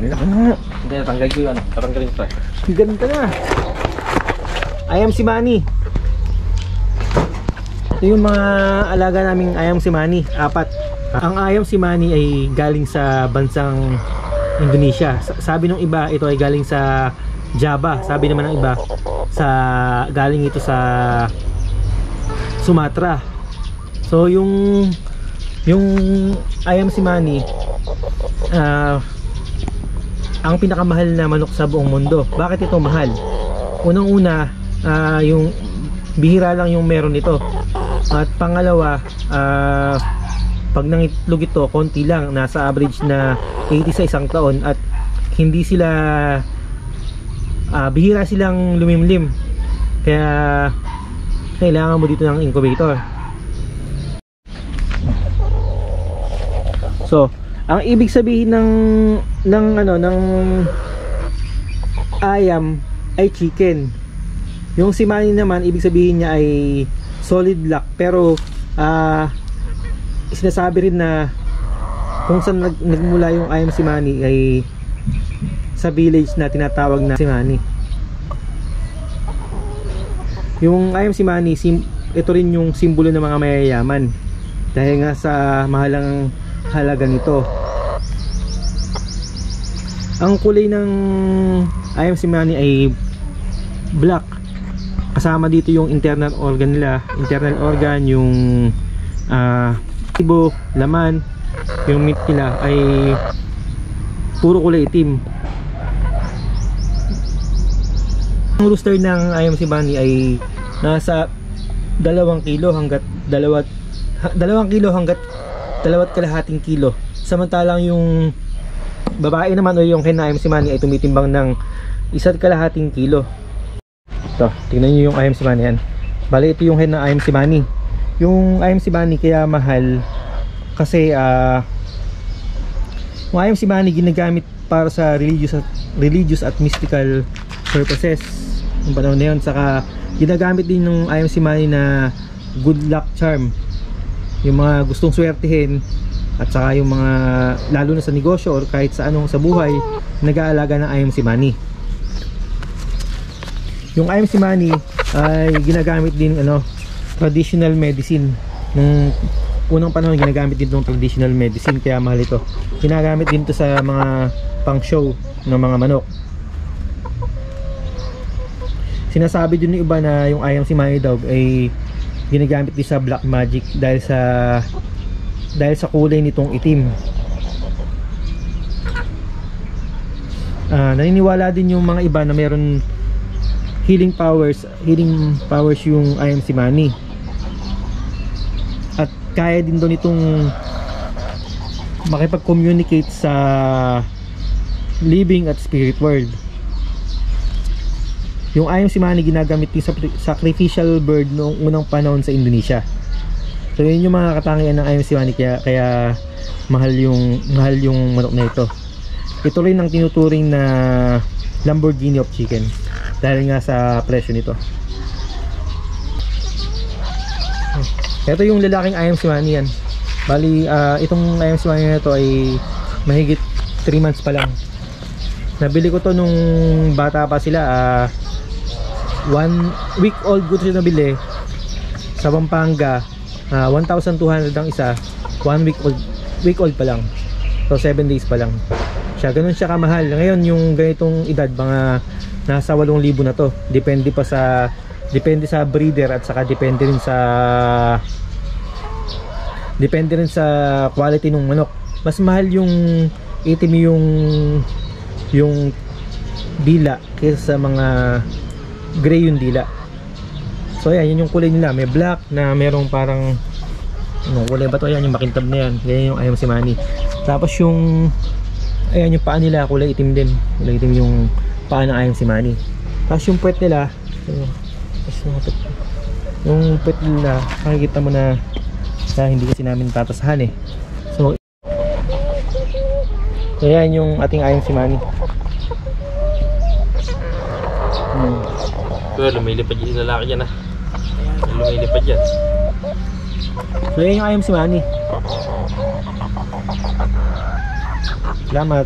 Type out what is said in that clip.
Laki na nga. Hindi, natanggal ko yun. Tatanggalin ko. Ganda na. Ayam si Manny. Ito yung mga alaga naming ayam si Manny. 4. Ang ayam si Manny ay galing sa bansang Indonesia. Sabi ng iba, ito ay galing sa Java. Sabi naman ng iba, galing ito sa Sumatra. So yung ayam si Manny, ang pinakamahal na manok sa buong mundo. Bakit ito mahal? Unang-una, yung bihira lang yung meron nito. At pangalawa, pag nangitlog ito, konti lang, nasa average na 80 sa isang taon, at hindi sila bihira silang lumimlim, kaya kailangan mo dito ng incubator. So, ang ibig sabihin ng ayam ay chicken. Yung si Manny naman, ibig sabihin niya ay solid black, pero sinasabi rin na kung saan nagmula yung ayam si Manny ay sa village na tinatawag na si Manny. Yung ayam si Manny, ito rin yung simbolo ng mga mayayaman dahil nga sa mahalang halaga nito. Ang kulay ng ayam si Manny ay black. Kasama dito yung internal organ nila. Internal organ, yung tibo, laman, yung meat nila ay puro kulay itim. Ang rooster ng ayam si Manny ay nasa 2 kilo hanggat 2 kilo hanggat 2.5 kilo. Samantalang yung babae naman o yung hen na ayam si Manny ay tumitimbang ng 1.5 kilo. Ito, tingnan nyo yung ayam si Manny yan. Bale, ito yung hen na ayam si Manny. Yung ayam si Manny kaya mahal kasi yung ayam si Manny ginagamit para sa religious at mystical purposes yung panahon na yun. Saka ginagamit din ng ayam si Manny na good luck charm. Yung mga gustong swertihin at saka yung mga lalo na sa negosyo or kahit sa anong sa buhay, nag-aalaga ng ayam si Manny. Yung ayam si Manny ay ginagamit din traditional medicine. Nung unang panahon ginagamit din itong traditional medicine, kaya mahal ito. Ginagamit din ito sa mga pang show ng mga manok. Sinasabi din ng iba na yung ayam si Manny daw ay ginagamit din sa black magic dahil sa kulay nitong itim. Naniniwala din yung mga iba na meron healing powers yung ayam si Manny, at kaya din doon itong makipag-communicate sa living at spirit world. Yung ayam si Manny ginagamit din sa sacrificial bird noong unang panahon sa Indonesia. So yun yung mga katangian ng ayam si Manny, kaya mahal yung manok na ito. Ito rin ang tinuturing na Lamborghini of chicken dahil nga sa presyo nito. Ito yung lalaking ayam si Manny yan. Bali, itong ayam si Manny na ito ay mahigit 3 months pa lang. Nabili ko to nung bata pa sila. 1 week old ko ito nabili sa Pampanga. 1,200 ang isa. 1 week old pa lang. So 7 days pa lang siya. Ganun siya kamahal. Ngayon yung ganitong edad, mga nasa 8,000 na to. Depende sa breeder at saka depende rin sa quality ng manok. Mas mahal yung itim yung dila kaysa sa mga gray yung dila. So ayan, yun yung kulay nila. May black na merong parang kulay ba to? Ayan yung makintab na yan. Ganyan yung ayam si Manny. Tapos yung ayan yung paa nila, kulay itim din. Kulay itim yung paa ng ayam si Manny. Tapos yung puwet nila, yung puwet nila, makikita mo na hindi kasi namin tatasahan eh. So ayan yung ating ayam si Manny. Lumilipad yung lalaki dyan lumilipad yan. So ayan yung ayam si Manny. Salamat.